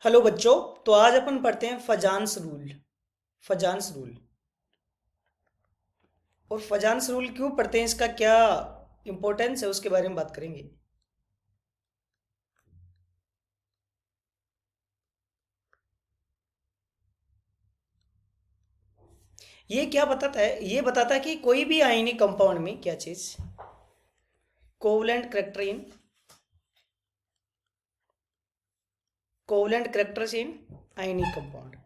Hello बच्चों। तो आज अपन पढ़ते हैं फजांस रूल। और फजांस रूल क्यों पढ़ते हैं, इसका क्या इंपॉर्टेंस है, उसके बारे में बात करेंगे। ये क्या बताता है, ये बताता है कि कोई भी आयनिक कंपाउंड में क्या चीज कोवलेंट करेक्टर्स इन आयनिक कंपाउंड।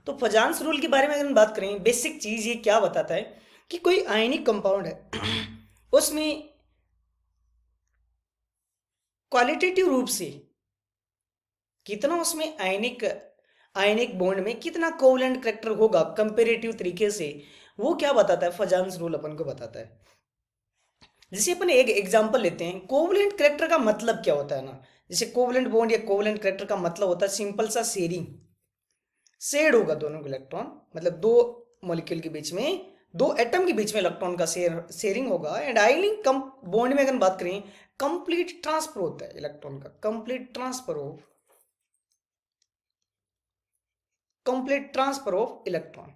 तो फजांस रूल के बारे में अगर हम बात करें, बेसिक चीज ये क्या बताता है कि कोई आयनिक कंपाउंड है उसमें क्वालिटेटिव रूप से कितना उसमें आयनिक आयनिक बॉन्ड में कितना कोवलेंट करेक्टर होगा कंपेरेटिव तरीके से, वो क्या बताता है, फजांस रूल अपन को बताता है। जैसे अपन एक एग्जांपल लेते हैं, कोवलेंट करेक्टर का मतलब क्या होता है ना। जैसे कोवलेंट बॉन्ड या कोवलेंट करेक्टर का मतलब होता है सिंपल सा शेयरिंग। शेड होगा दोनों के इलेक्ट्रॉन, मतलब दो मॉलिक्यूल के बीच में, दो एटम के बीच में इलेक्ट्रॉन का शेयरिंग होगा। एंड आयनिक कम बॉन्ड में अगर बात करें, कंप्लीट ट्रांसफर होता है इलेक्ट्रॉन का, complete transfer of electron.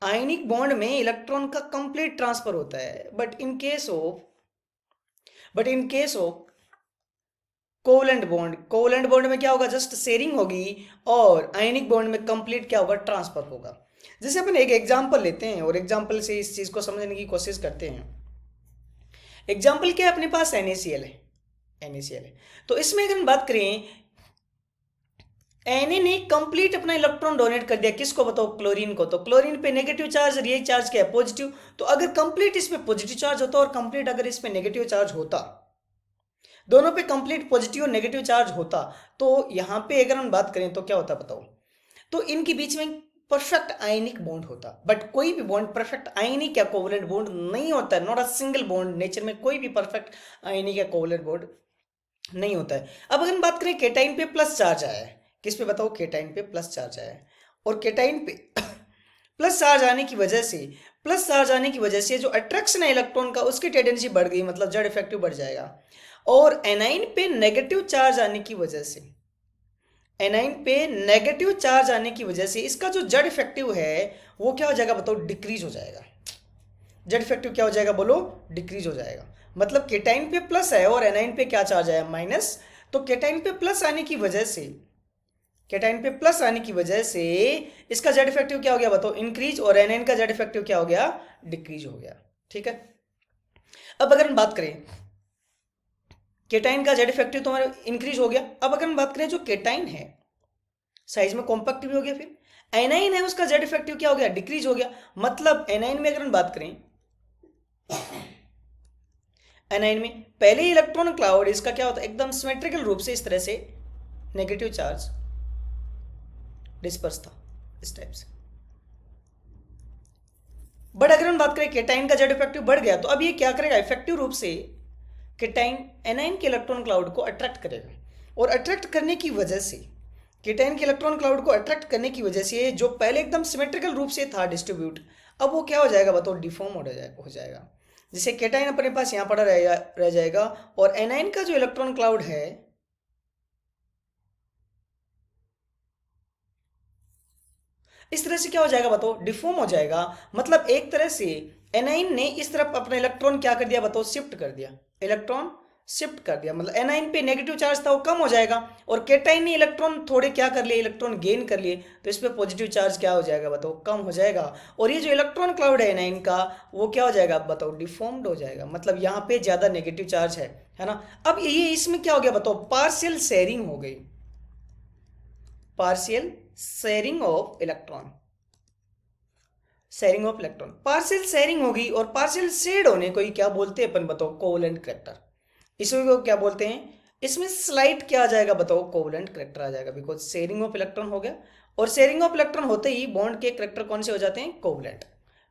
Ionic bond में इलेक्ट्रॉन का कंप्लीट ट्रांसफर होता है, but in case of covalent bond में क्या होगा, जस्ट शेयरिंग होगी। और आयनिक बॉन्ड में कंप्लीट क्या होगा, ट्रांसफर होगा। जैसे अपन एक एग्जांपल लेते हैं और एग्जांपल से इस चीज को समझने की कोशिश करते हैं। एग्जांपल क्या है, अपने पास NaCl है। तो इसमें अगर हम बात करें, Na ने कंप्लीट अपना इलेक्ट्रॉन डोनेट कर दिया, किसको बताओ, क्लोरीन को। तो क्लोरीन पे नेगेटिव चार्ज और ये चार्ज क्या है, पॉजिटिव। तो अगर कंप्लीट इस पे पॉजिटिव चार्ज होता और कंप्लीट अगर इस पे नेगेटिव चार्ज होता, दोनों पे कंप्लीट पॉजिटिव और नेगेटिव चार्ज होता, तो यहां पे अगर हम बात करें तो क्या होता बताओ। तो इनके बीच में परफेक्ट आयनिक बॉन्ड होता। बट कोई भी बॉन्ड परफेक्ट आयनिक या कोवलेंट बॉन्ड नहीं होता है। Not a single bond, nature में कोई भी परफेक्ट आयनिक या कोवलेंट बॉन्ड नहीं होता है। अब अगर हम बात करें, केटाइन पे प्लस चार्ज आया है, किस पे बताओ, केटाइन पे प्लस चार्ज आया है। और केटाइन पे प्लस चार्ज आने की वजह से जो अट्रैक्शन है इलेक्ट्रॉन का, उसकी टेंडेंसी बढ़ गई, मतलब जेड इफेक्टिव बढ़ जाएगा। और एनाइन पे नेगेटिव चार्ज आने की वजह से एनाइन पे नेगेटिव चार्ज आने की वजह से इसका जो जेड इफेक्टिव है वो क्या हो जाएगा बताओ, डिक्रीज हो जाएगा। जेड इफेक्टिव क्या हो जाएगा बोलो, डिक्रीज हो जाएगा। मतलब केटाइन पे प्लस है और एनाइन पे क्या चार्ज आया, माइनस। तो केटाइन पे प्लस आने की वजह से इसका जेड इफेक्टिव क्या हो गया बताओ, इंक्रीज। और एनाइन का जेड इफेक्टिव क्या हो गया, डिक्रीज हो गया। ठीक है। अब अगर हम बात करें, केटाइन का जेड इफेक्टिव तुम्हारा इंक्रीज हो गया। अब अगर हम बात करें, जो केटाइन है साइज में कॉम्पैक्ट भी हो गया, फिर एनाइन है उसका जेड इफेक्टिव क्या हो गया, डिक्रीज हो गया। मतलब एनाइन में अगर हम बात करें, एनाइन में पहले इलेक्ट्रॉन क्लाउड इसका क्या होता है, एकदम सिमेट्रिकल रूप से इस तरह से नेगेटिव चार्ज डिस्पर्स था, इस टाइप से। बट अगर हम बात करें केटाइन का जेड इफेक्टिव बढ़ गया, तो अब ये क्या करेगा, इफेक्टिव रूप से केटाइन एनाइन के इलेक्ट्रॉन क्लाउड को अट्रैक्ट करेगा। और अट्रैक्ट करने की वजह से, केटाइन के इलेक्ट्रॉन क्लाउड को अट्रैक्ट करने की वजह से, जो पहले एकदम सिमेट्रिकल रूप से था डिस्ट्रीब्यूट, अब वो क्या हो जाएगा बताओ, डिफॉर्म हो जाएगा। जैसे केटाइन अपने पास यहाँ पड़ा रह जाएगा, और एनाइन का जो इलेक्ट्रॉन क्लाउड है इस तरह से क्या हो जाएगा बताओ, डिफॉर्म हो जाएगा। मतलब एक तरह से एनाइन ने इस तरफ अपना इलेक्ट्रॉन क्या कर दिया बताओ, शिफ्ट कर दिया। मतलब एनाइन पे नेगेटिव चार्ज था वो कम हो जाएगा, और केटाइन ने इलेक्ट्रॉन थोड़े क्या कर लिए, इलेक्ट्रॉन गेन कर लिए, तो इस पे पॉजिटिव चार्ज क्या हो जाएगा बताओ, कम हो जाएगा। और ये जो इलेक्ट्रॉन क्लाउड है एनाइन का, वो क्या हो जाएगा बताओ, डिफॉर्म्ड हो जाएगा। मतलब यहाँ पे ज्यादा नेगेटिव चार्ज है ना। अब ये इसमें क्या हो गया बताओ, पार्शियल शेयरिंग हो गई, partial sharing of electron partial sharing होगी। और पार्शियल शेड होने को ही क्या बोलते हैं अपन बताओ, कोवलेंट करेक्टर। इसमें को क्या बोलते हैं, इसमें स्लाइट क्या आ जाएगा बताओ, कोवलेंट करेक्टर आ जाएगा, बिकॉज शेयरिंग ऑफ इलेक्ट्रॉन हो गया। और शेयरिंग ऑफ इलेक्ट्रॉन होते ही बॉन्ड के करेक्टर कौन से हो जाते हैं, कोवलेंट,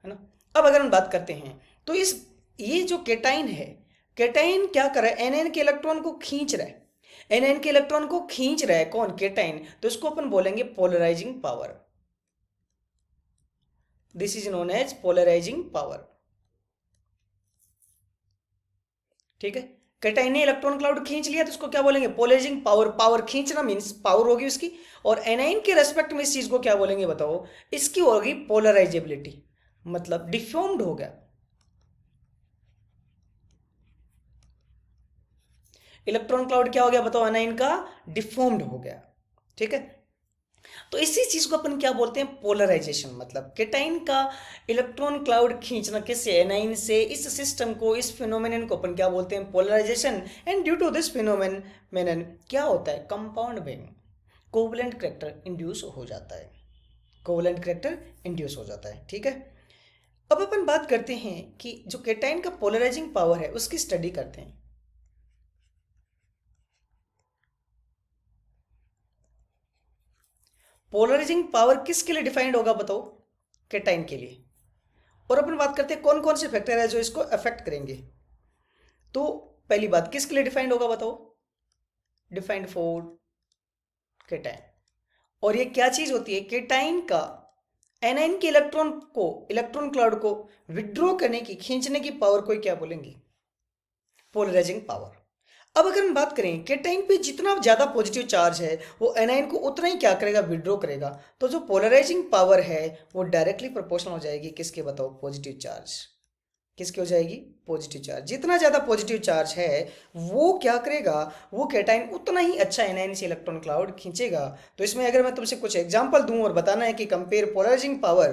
है ना। अब अगर हम बात करते हैं, तो इस ये जो केटाइन है, केटाइन क्या कर रहा है, एनएन के इलेक्ट्रॉन को खींच रहा है। एनएन के इलेक्ट्रॉन को खींच रहा है कौन, केटाइन। तो इसको अपन बोलेंगे polarising power. This is known as polarising power. ठीक है, कैटाइन ने इलेक्ट्रॉन क्लाउड खींच लिया तो उसको क्या बोलेंगे? Polarising power. पावर खींचना मीन्स पावर होगी उसकी। और एनाइन के रेस्पेक्ट में इस चीज को क्या बोलेंगे बताओ? इसकी होगी पोलराइजेबिलिटी, मतलब डिफॉर्म्ड हो गया। इलेक्ट्रॉन क्लाउड क्या हो गया बताओ? एनाइन का डिफॉर्म्ड हो गया। ठीक है, तो इसी चीज को अपन क्या बोलते हैं? पोलराइजेशन। मतलब केटाइन का इलेक्ट्रॉन क्लाउड खींचना किससे? एनाइन से। इस सिस्टम को, इस फिनोमेनन को अपन क्या बोलते हैं? Polarisation. And due to this phenomenon क्या होता है? कंपाउंड में कोवलेंट करेक्टर इंड्यूस हो जाता है। कोवलेंट करेक्टर इंड्यूस हो जाता है। ठीक है, अब अपन बात करते हैं कि जो केटाइन का पोलराइजिंग पावर है उसकी स्टडी करते हैं। पोलराइजिंग पावर किसके लिए डिफाइंड होगा बताओ? केटाइन के लिए। और अपन बात करते हैं कौन कौन से फैक्टर है जो इसको अफेक्ट करेंगे। तो पहली बात किसके लिए डिफाइंड होगा बताओ? Defined for cation. और ये क्या चीज होती है? केटाइन का एनाइन के इलेक्ट्रॉन क्लाउड को विड्रॉ करने की, खींचने की पावर को क्या बोलेंगे? Polarising power. अब अगर हम बात करें केटाइन पे जितना ज्यादा पॉजिटिव चार्ज है वो एनाइन को उतना ही क्या करेगा? विड्रॉ करेगा। तो जो पोलराइजिंग पावर है वो डायरेक्टली प्रोपोर्शनल हो जाएगी किसके बताओ? Positive charge. किसकी हो जाएगी? Positive charge. जितना ज्यादा पॉजिटिव चार्ज है वो क्या करेगा? वो केटाइन उतना ही अच्छा एनाइन से इलेक्ट्रॉन क्लाउड खींचेगा। तो इसमें अगर मैं तुमसे कुछ एग्जांपल दूं और बताना है कि कंपेयर पोलराइजिंग पावर,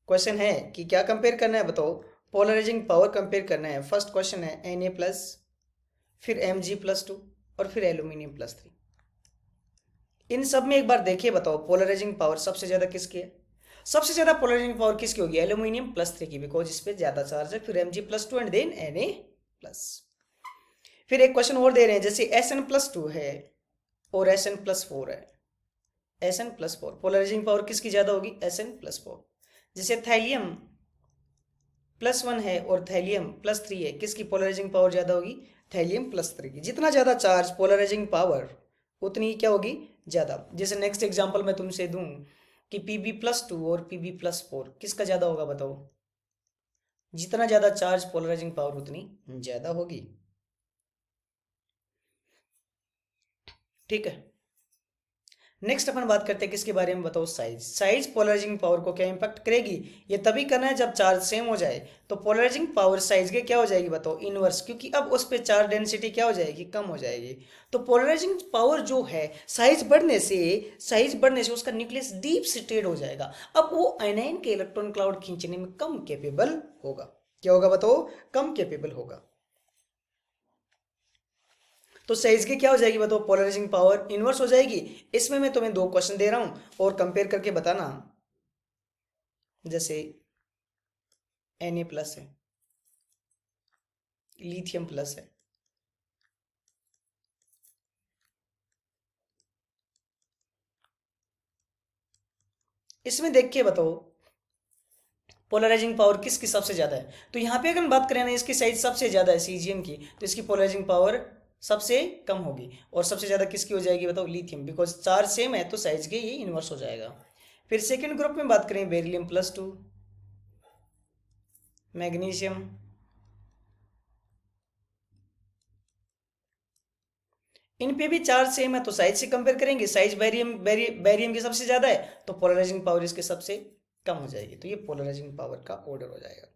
क्वेश्चन है कि क्या कंपेयर करना है बताओ? पोलराइजिंग पावर कंपेयर करना है। फर्स्ट क्वेश्चन है Na+, फिर Mg+2 और फिर एल्यूमिनियम+3। इन सब में एक बार देखिए बताओ पोलराइजिंग पावर सबसे ज्यादा किसकी है? सबसे ज्यादा पोलराइजिंग पावर किसकी होगी? एल्यूमिनियम+3 की, बिकॉज इस पे ज्यादा चार्ज है। फिर Mg+2 एंड देन Na+। फिर एक क्वेश्चन और दे रहे हैं, जैसे Sn+2 है और Sn+4 है। Sn+4 पोलराइजिंग पावर किसकी ज्यादा होगी? Sn+4। जैसे थैलियम+1 है और थैलियम+3 है, किसकी पोलराइजिंग पावर ज्यादा होगी? थैलियम+3 की। जितना ज्यादा चार्ज पोलराइजिंग पावर उतनी क्या होगी? ज्यादा। जैसे नेक्स्ट एग्जांपल मैं तुमसे दूं कि Pb+2 और Pb+4 किसका ज्यादा होगा बताओ? जितना ज्यादा चार्ज पोलराइजिंग पावर उतनी ज्यादा होगी। ठीक है, नेक्स्ट अपन बात करते हैं किसके बारे में बताओ? साइज। साइज पोलराइजिंग पावर को क्या इंपैक्ट करेगी? ये तभी करना है जब चार्ज सेम हो जाए। तो पोलराइजिंग पावर साइज के क्या हो जाएगी बताओ? इनवर्स, क्योंकि अब उस पे चार्ज डेंसिटी क्या हो जाएगी? कम हो जाएगी। तो पोलराइजिंग पावर जो है साइज बढ़ने से उसका न्यूक्लियस डीप स्टेट हो जाएगा। अब वो आयनाइन के इलेक्ट्रॉन क्लाउड खींचने में कम कैपेबल होगा। क्या होगा बताओ? कम कैपेबल होगा। तो साइज की क्या हो जाएगी बताओ? पोलराइजिंग पावर इनवर्स हो जाएगी। इसमें मैं तुम्हें दो क्वेश्चन दे रहा हूं और कंपेयर करके बताना। जैसे Na+ है, लिथियम+ है, इसमें देख के बताओ पोलराइजिंग पावर किसकी सबसे ज्यादा है। तो यहाँ पे अगर हम बात करें ना, इसकी साइज सबसे ज्यादा है सीजियम की, तो इसकी पोलराइजिंग पावर सबसे कम होगी। और सबसे ज्यादा किसकी हो जाएगी बताओ? लिथियम, बिकॉज चार्ज सेम है तो साइज के ये इनवर्स हो जाएगा। फिर सेकेंड ग्रुप में बात करें बेरिलियम+2, मैग्नीशियम, इन पे भी चार्ज सेम है तो साइज से कंपेयर करेंगे। साइज बैरियम की सबसे ज्यादा है तो पोलराइजिंग पावर इसके सबसे कम हो जाएगी। तो ये पोलराइजिंग पावर का ऑर्डर हो जाएगा।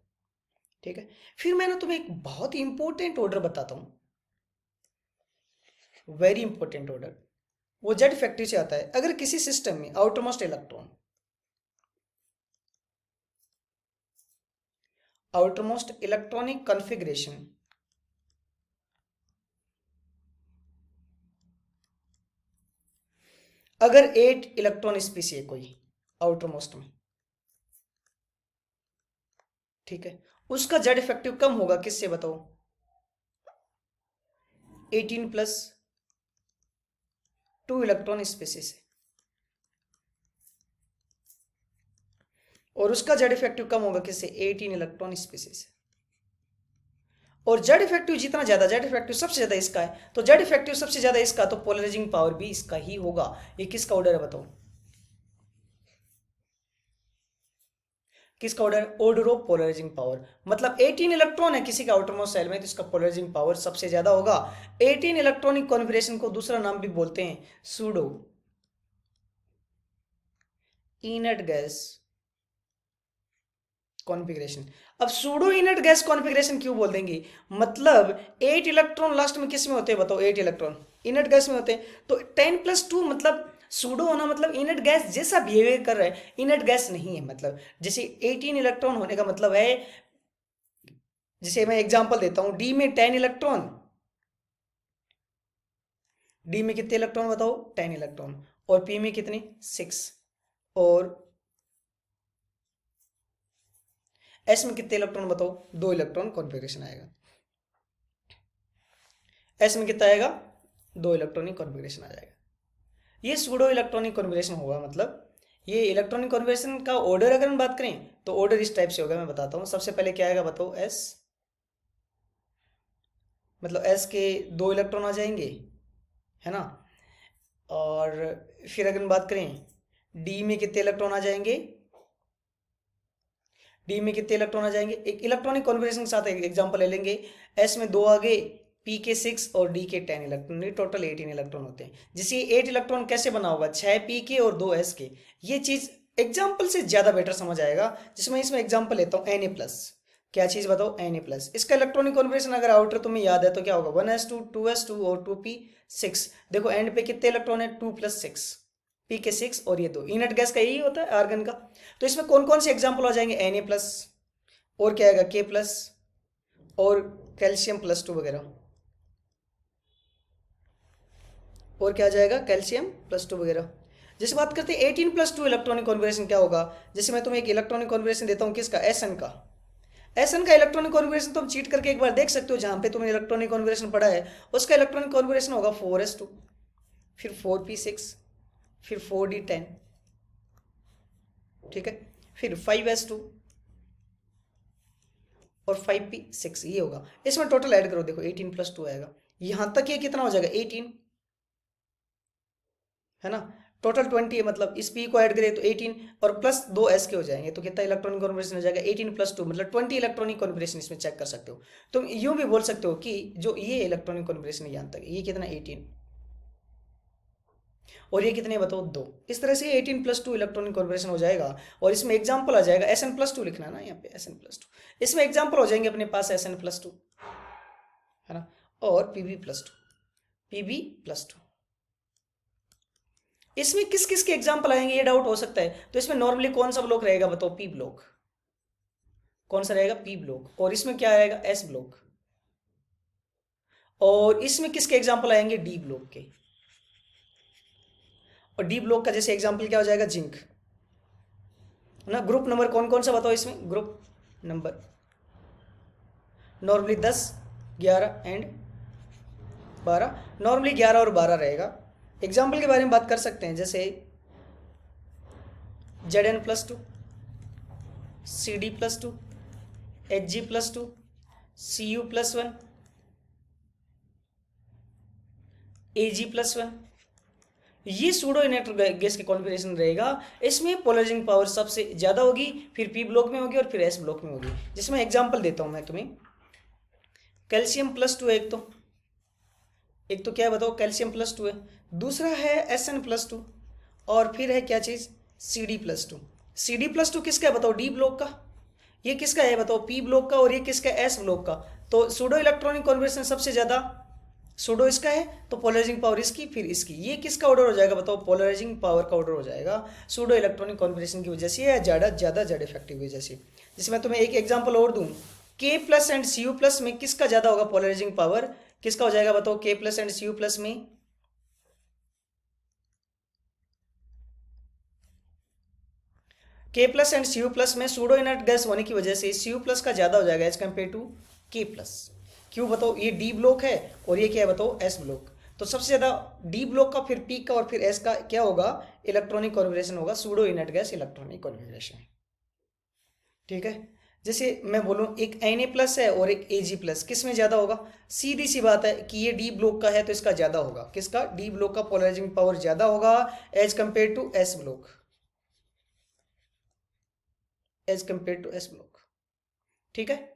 ठीक है, फिर मैं ना तुम्हें एक बहुत ही इंपॉर्टेंट ऑर्डर बताता हूं, वेरी इंपॉर्टेंट ऑर्डर। वो जेड फैक्ट्री से आता है। अगर किसी सिस्टम में आउटरमोस्ट इलेक्ट्रॉनिक कॉन्फ़िगरेशन अगर 8 इलेक्ट्रॉन स्पीसी है कोई आउटरमोस्ट में, ठीक है, उसका जेड इफेक्टिव कम होगा किससे बताओ? 18+2 इलेक्ट्रॉन स्पीसी से। और उसका जेड इफेक्टिव कम होगा किससे? 18 इलेक्ट्रॉन स्पीसी से। और जेड इफेक्टिव जितना ज्यादा, जेड इफेक्टिव सबसे ज्यादा इसका है, तो जेड इफेक्टिव सबसे ज्यादा इसका, तो पोलराइजिंग पावर भी इसका ही होगा। ये किसका ऑर्डर है बताओ? किसका order? Order of polarising power, मतलब 18 इलेक्ट्रॉन है किसी का आउटर मोस्ट शेल में तो इसका पोलराइजिंग पावर सबसे ज्यादा होगा। 18 इलेक्ट्रॉनिक कॉन्फ़िगरेशन को दूसरा नाम भी बोलते हैं सूडो इनर्ट गैस कॉन्फ़िगरेशन। अब सूडो इनर्ट गैस कॉन्फ़िगरेशन क्यों बोल देंगे? मतलब 8 इलेक्ट्रॉन लास्ट में किस में होते हैं बताओ? 8 इलेक्ट्रॉन इनर्ट गैस में होते हैं, तो 10+2 मतलब सूडो होना मतलब इनर्ट गैस जैसा बिहेवियर कर रहा है, इनर्ट गैस नहीं है। मतलब जैसे 18 इलेक्ट्रॉन होने का मतलब है, जैसे मैं एग्जांपल देता हूं, डी में 10 इलेक्ट्रॉन, डी में कितने इलेक्ट्रॉन बताओ? 10 इलेक्ट्रॉन, और पी में कितने? 6, और एस में कितने इलेक्ट्रॉन बताओ? 2 इलेक्ट्रॉन कॉन्फ़िगरेशन आएगा। एस में कितना आएगा? 2 इलेक्ट्रॉनिक कॉन्फ़िगरेशन आ जाएगा। ये सूडो इलेक्ट्रॉनिक कॉन्फ़िगरेशन होगा। मतलब ये इलेक्ट्रॉनिक कॉन्फ़िगरेशन का ऑर्डर अगर हम बात करें तो ऑर्डर इस टाइप से होगा, मैं बताता हूँ। सबसे पहले क्या आएगा बताओ? एस, मतलब एस के 2 इलेक्ट्रॉन आ जाएंगे, है ना। और फिर अगर हम बात करें डी में कितने इलेक्ट्रॉन आ जाएंगे? डी में कितने इलेक्ट्रॉन आ जाएंगे? एक इलेक्ट्रॉनिक कॉन्फ़िगरेशन के साथ एक एग्जांपल ले लेंगे। एस में 2 आ गए, पी के 6 और डी के 10 इलेक्ट्रॉन, ये टोटल 18 इलेक्ट्रॉन होते हैं। जैसे 8 इलेक्ट्रॉन कैसे बना होगा? 6 पी के और 2 एस के। ये चीज एग्जाम्पल से ज्यादा बेटर समझ आएगा, जिसमें इसमें एग्जाम्पल लेता हूँ Na+। क्या चीज बताओ? Na+। इसका इलेक्ट्रॉनिक कॉन्फ़िगरेशन अगर आउटर तुम्हें याद है तो क्या होगा? 1s2 2s2 और 2p6। देखो एंड पे कितने इलेक्ट्रॉन है? 2+6, पी के 6 और ये 2। इनर्ट गैस का यही होता है आर्गन का। तो इसमें कौन कौन से एग्जाम्पल आ जाएंगे? Na+, और क्या आएगा? K+, और कैल्शियम +2 वगैरह, और क्या आ जाएगा? कैल्शियम +2 वगैरह। जैसे बात करते हैं 18+2 इलेक्ट्रॉनिक कॉन्फ़िगरेशन क्या होगा? जैसे मैं तुम्हें एक इलेक्ट्रॉनिक कॉन्फ़िगरेशन देता हूँ, किसका? Sn का। Sn का इलेक्ट्रॉनिक कॉन्फ़िगरेशन तुम चीट करके एक बार देख सकते हो, जहां पे तुमने इलेक्ट्रॉनिक कॉन्फ़िगरेशन पढ़ा है उसका इलेक्ट्रॉनिक कॉन्फ़िगरेशन होगा 4s2, फिर 4p6, फिर 4d10, ठीक है, फिर 5s2 और 5p6, ये होगा। इसमें टोटल ऐड करो, देखो 18+2 आएगा। यहां तक ये कितना हो जाएगा? 18, है ना। टोटल 20 है, मतलब इस पी को ऐड करें तो 18 और प्लस 2 एस के हो जाएंगे, तो कितना इलेक्ट्रॉनिक कॉन्फ़िगरेशन हो जाएगा? 18+2, मतलब 20 इलेक्ट्रॉनिक कॉन्फ़िगरेशन इसमें चेक कर सकते हो। तुम यूं भी बोल सकते हो कि जो ये इलेक्ट्रॉनिक कॉन्फ़िगरेशन है यहाँ तक, ये कितना? 18, और ये कितने बताओ? 2। इस तरह से 18+2 इलेक्ट्रॉनिक कॉन्फ़िगरेशन हो जाएगा। और इसमें एग्जाम्पल आ जाएगा Sn+2 लिखना है ना यहाँ पे, Sn+2। इसमें एग्जाम्पल हो जाएंगे अपने पास Sn+2, है ना, और Pb+2, Pb+2। इसमें किस किस के एग्जाम्पल आएंगे ये डाउट हो सकता है। तो इसमें नॉर्मली कौन सा ब्लॉक रहेगा बताओ? P block. कौन सा रहेगा? P block. और इसमें क्या आएगा? S block. और इसमें किसके एग्जाम्पल आएंगे? डी ब्लॉक के। और डी ब्लॉक का जैसे एग्जाम्पल क्या हो जाएगा? जिंक, है ना। ग्रुप नंबर कौन कौन सा बताओ इसमें? Group number normally 10, 11 and 12। Normally 11 और 12 रहेगा। एग्जाम्पल के बारे में बात कर सकते हैं, जैसे Zn+2, Cd+2, Hg+2, Cu+1, Ag+1। ये सूडो इनर्ट गैस के कॉन्फ़िगरेशन रहेगा। इसमें पोलराइजिंग पावर सबसे ज्यादा होगी, फिर पी ब्लॉक में होगी और फिर एस ब्लॉक में होगी। जिसमें एग्जांपल देता हूं मैं तुम्हें। कैल्शियम+2 है एक तो क्या है बताओ? कैल्शियम+2 है। दूसरा है Sn+2, और फिर है क्या चीज? Cd+2। Cd+2 किसका है बताओ? डी ब्लॉक का। ये किसका है बताओ? पी ब्लॉक का। और ये किसका? एस ब्लॉक का। तो सूडो इलेक्ट्रॉनिक कॉन्फ़िगरेशन सबसे ज्यादा सूडो इसका है, तो पोलराइजिंग पावर इसकी, फिर इसकी। ये किसका ऑर्डर हो जाएगा बताओ? पोलराइजिंग पावर का ऑर्डर हो जाएगा सूडो इलेक्ट्रॉनिक कॉन्फ़िगरेशन की वजह से, या ज़्यादा इफेक्टिव वजह से। जैसे मैं तुम्हें एक एग्जांपल और दूं, K+ एंड Cu+ में किसका ज़्यादा होगा पोलराइजिंग पावर? किसका हो जाएगा बताओ? K+ एंड Cu+ में K+ एंड Cu+ में सूडो इनर्ट गैस होने की वजह से Cu+ का ज़्यादा हो जाएगा एज कम्पेयर टू K+। क्यों बताओ? ये डी ब्लॉक है और ये क्या है बताओ? S block. तो सबसे ज़्यादा डी ब्लॉक का, फिर पी का और फिर एस का क्या होगा? इलेक्ट्रॉनिक कॉन्फ़िगरेशन होगा pseudo inert gas electronic configuration, ठीक है। जैसे मैं बोलूँ एक Na+ है और एक Ag+, किस में ज़्यादा होगा? सीधी सी बात है कि ये डी ब्लॉक का है तो इसका ज़्यादा होगा। किसका? डी ब्लॉक का पोलराइजिंग पावर ज़्यादा होगा as compare to S block. As compare to S block. ठीक है,